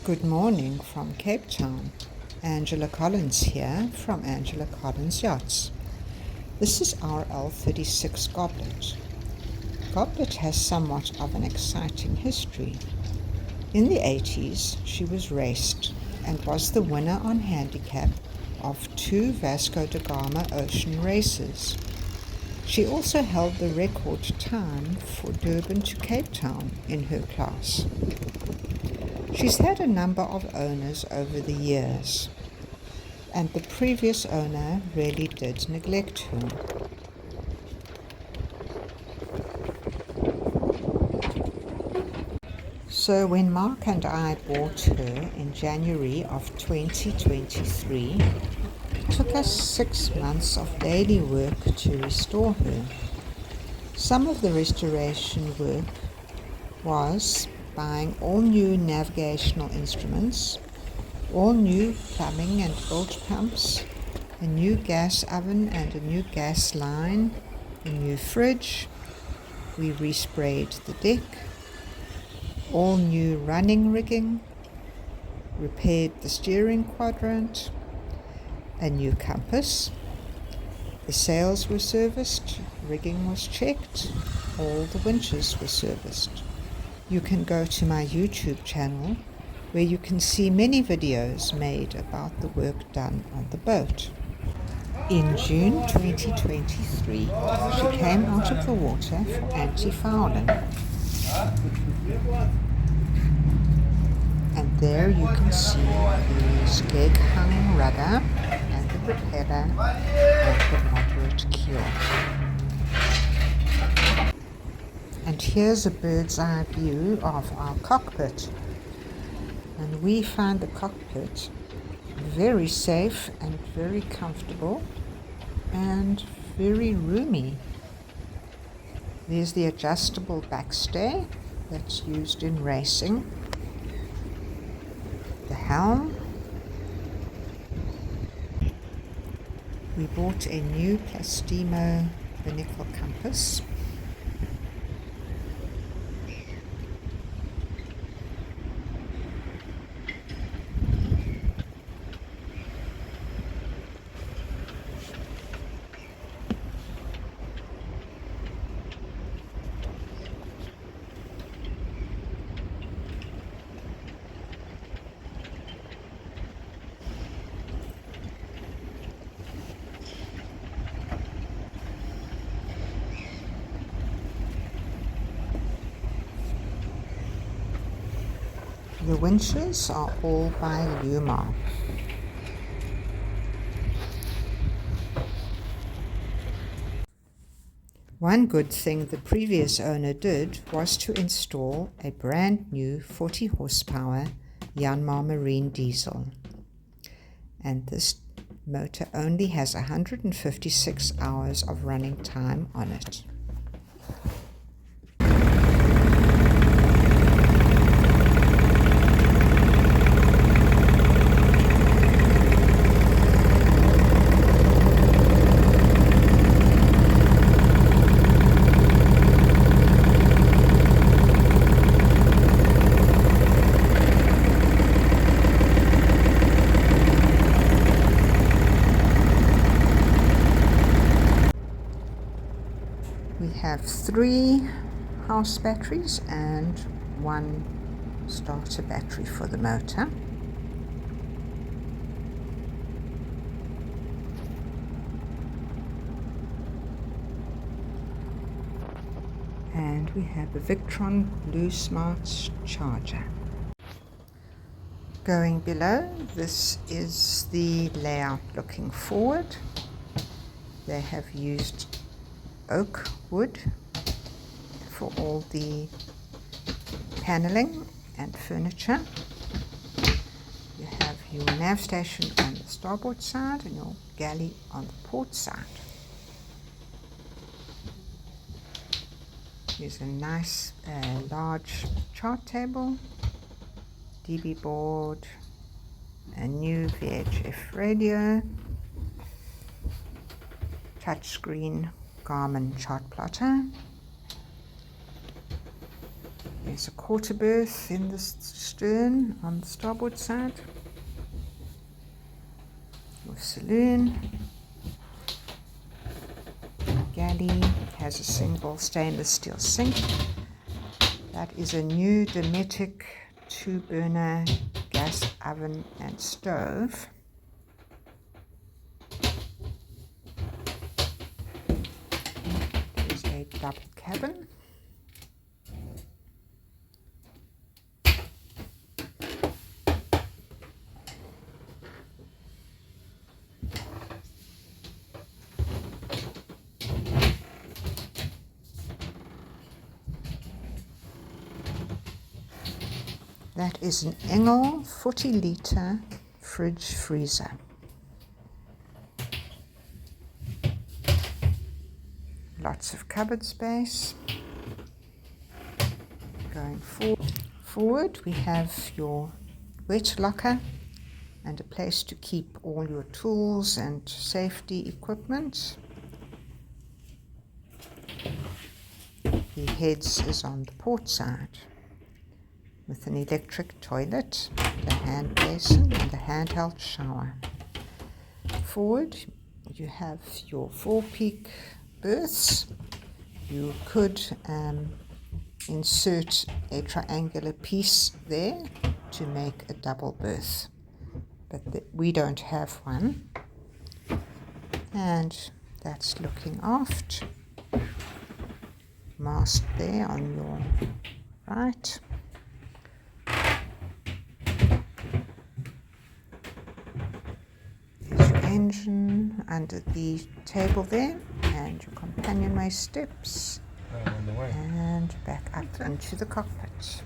Good morning from Cape Town. Angela Collins here from Angela Collins Yachts. This is our L36 Goblet. Goblet has somewhat of an exciting history. In the 80s, she was raced and was the winner on handicap of 2 Vasco da Gama Ocean races. She also held the record time for Durban to Cape Town in her class. She's had a number of owners over the years, and the previous owner really did neglect her. So when Mark and I bought her in January of 2023, it took us 6 months of daily work to restore her. Some of the restoration work was buying all new navigational instruments, all new plumbing and bilge pumps, a new gas oven and a new gas line, a new fridge. We resprayed the deck, all new running rigging, repaired the steering quadrant, a new compass. The sails were serviced, rigging was checked, all the winches were serviced. You can go to my YouTube channel where you can see many videos made about the work done on the boat. In June 2023, she came out of the water for anti-fouling. And there you can see the skeg-hung rudder and the propeller and the moderate keel. And here's a bird's eye view of our cockpit. And we find the cockpit very safe and very comfortable and very roomy. There's the adjustable backstay that's used in racing. The helm. We bought a new Plastimo binnacle compass. The winches are all by Luma. One good thing the previous owner did was to install a brand new 40 horsepower Yanmar Marine diesel. And this motor only has 156 hours of running time on it. We have 3 house batteries and 1 starter battery for the motor. And we have a Victron Blue Smart charger. Going below, this is the layout looking forward. They have used oak wood for all the paneling and furniture. You have your nav station on the starboard side and your galley on the port side. Here's a nice large chart table, DB board, a new VHF radio, touchscreen Garmin chart plotter, There's a quarter berth in the stern on the starboard side, with saloon. Galley has a single stainless steel sink. That is a new Dometic 2-burner gas oven and stove. There's a double cabin. That is an Engel 40-litre fridge freezer. Lots of cupboard space. Going forward, we have your wet locker and a place to keep all your tools and safety equipment. The heads is on the port side, with an electric toilet, a hand basin and a handheld shower. Forward, you have your 4-peak berths. You could insert a triangular piece there to make a double berth, but we don't have one. And that's looking aft. Mast there on your right. Engine under the table there, and your companionway steps, and back up into the cockpit.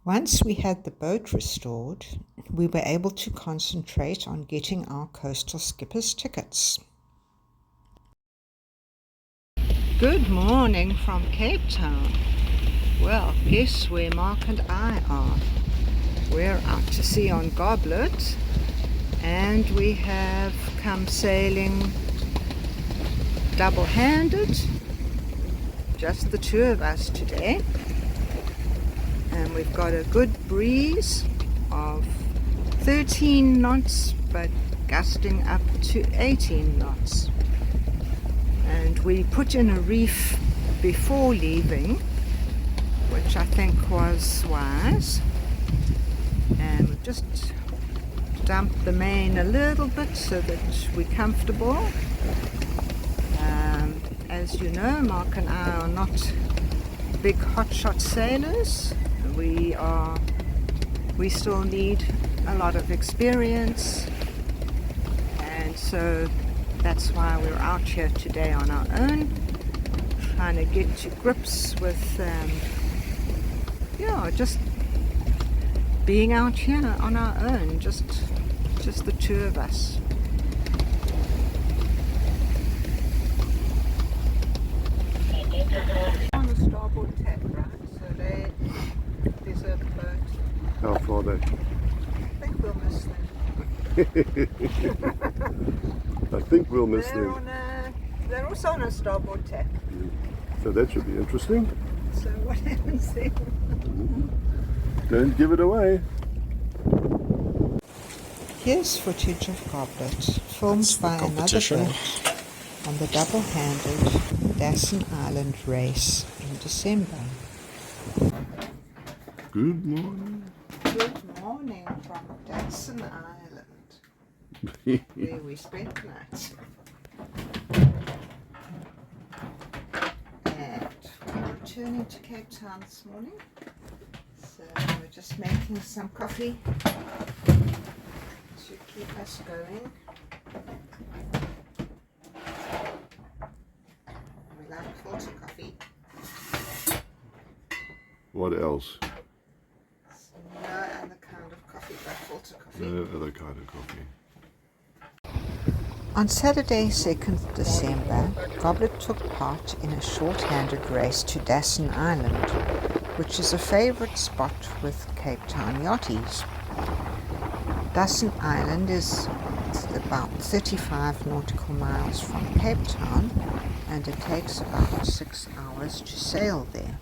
Once we had the boat restored, we were able to concentrate on getting our coastal skipper's tickets. Good morning from Cape Town. Well, guess where Mark and I are? We're out to sea on Goblet, and we have come sailing double-handed, just the two of us today, and we've got a good breeze of 13 knots but gusting up to 18 knots, and we put in a reef before leaving, which I think was wise. And we've just dumped the main a little bit so that we're comfortable. As you know, Mark and I are not big hotshot sailors. We still need a lot of experience, and so that's why we're out here today on our own, trying to get to grips with just being out here on our own, just the two of us. On the starboard tack, right? So they desert the boat. How far are they? I think we'll miss them. I think we'll miss them. They're also on a starboard tack. So that should be interesting. So what happens then? Don't give it away. Here's footage of Goblet, filmed by another boat on the double-handed Dassen Island race in December. Good morning. Good morning from Dassen Island, where we spent the night. And we're returning to Cape Town this morning. So we're just making some coffee to keep us going. We like filter coffee. What else? So no other kind of coffee but filter coffee. No other kind of coffee. On Saturday, 2nd December, Goblet took part in a short-handed race to Dassen Island, which is a favourite spot with Cape Town yachties. Dassen Island is about 35 nautical miles from Cape Town, and it takes about 6 hours to sail there.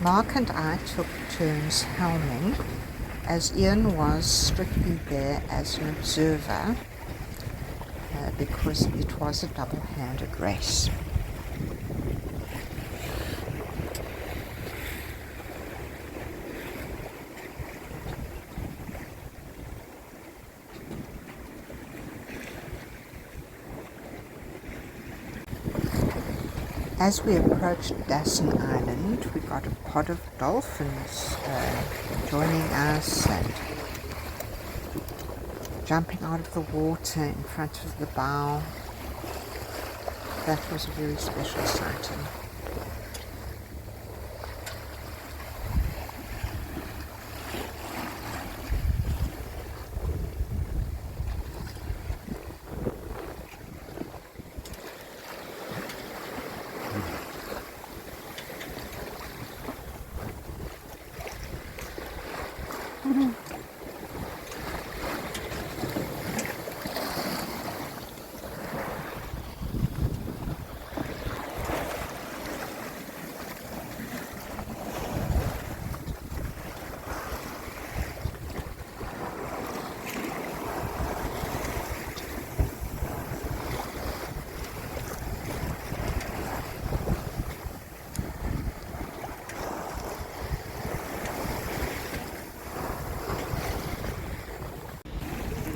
Mark and I took turns helming, as Ian was strictly there as an observer because it was a double-handed race. As we approached Dassen Island, we got a pod of dolphins joining us and jumping out of the water in front of the bow. That was a very special sighting.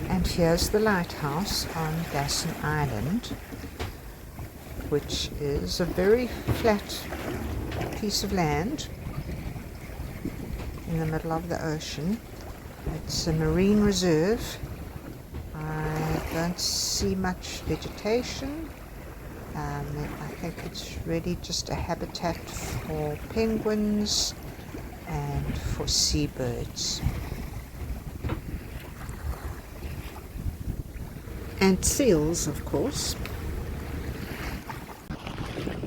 And here's the lighthouse on Dassen Island, which is a very flat piece of land in the middle of the ocean. It's a marine reserve. I don't see much vegetation. I think it's really just a habitat for penguins and for seabirds. And seals, of course.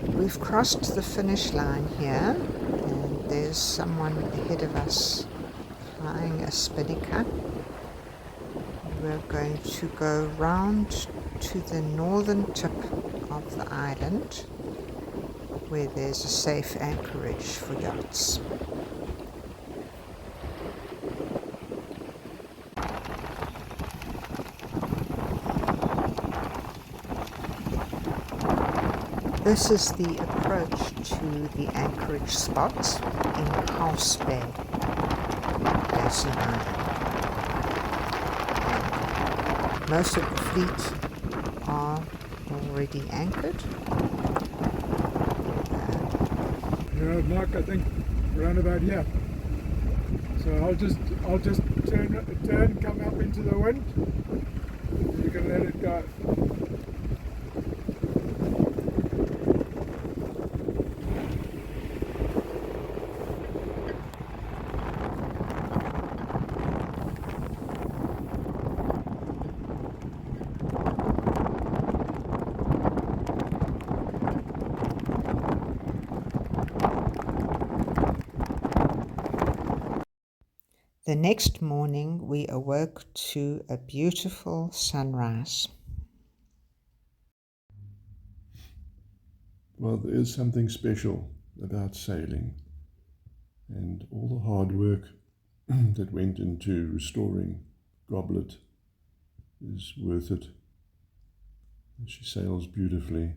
We've crossed the finish line here, and there's someone ahead of us flying a spinnaker. We're going to go round to the northern tip of the island, where there's a safe anchorage for yachts. This is the approach to the anchorage spot in House Bay, Dassen Island. Most of the fleet are already anchored. Mark, I think around about here. So I'll just turn, come up into the wind. You can let it go. The next morning we awoke to a beautiful sunrise. Well, there is something special about sailing, and all the hard work that went into restoring Goblet is worth it. She sails beautifully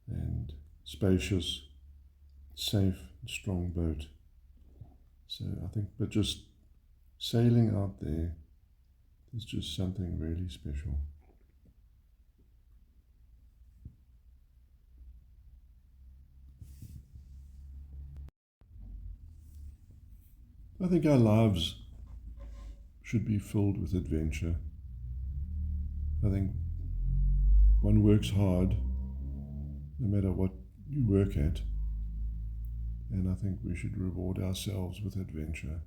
and spacious, safe, and strong boat. So I think, but just sailing out there is just something really special. I think our lives should be filled with adventure. I think one works hard no matter what you work at, and I think we should reward ourselves with adventure.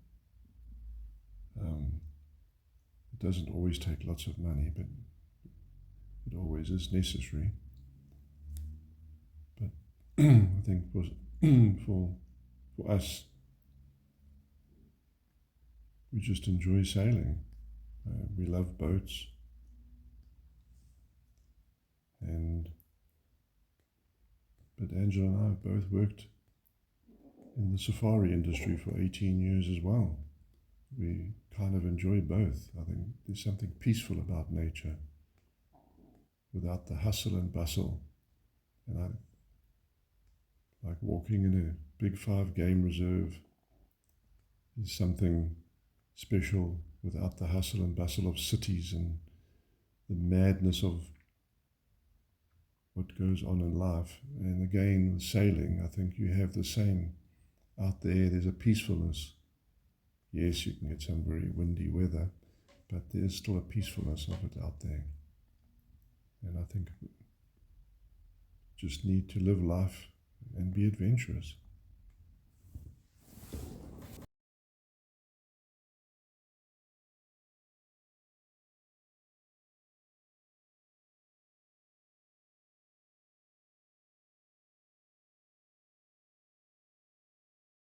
It doesn't always take lots of money, but it always is necessary. But I think for us, we just enjoy sailing, We love boats, but Angela and I have both worked in the safari industry for 18 years as well. We kind of enjoy both. I think there's something peaceful about nature without the hustle and bustle. And I like walking in a big 5 game reserve is something special without the hustle and bustle of cities and the madness of what goes on in life. And again, with sailing, I think you have the same. Out there, there's a peacefulness. Yes, you can get some very windy weather, but there's still a peacefulness of it out there. And I think just need to live life and be adventurous.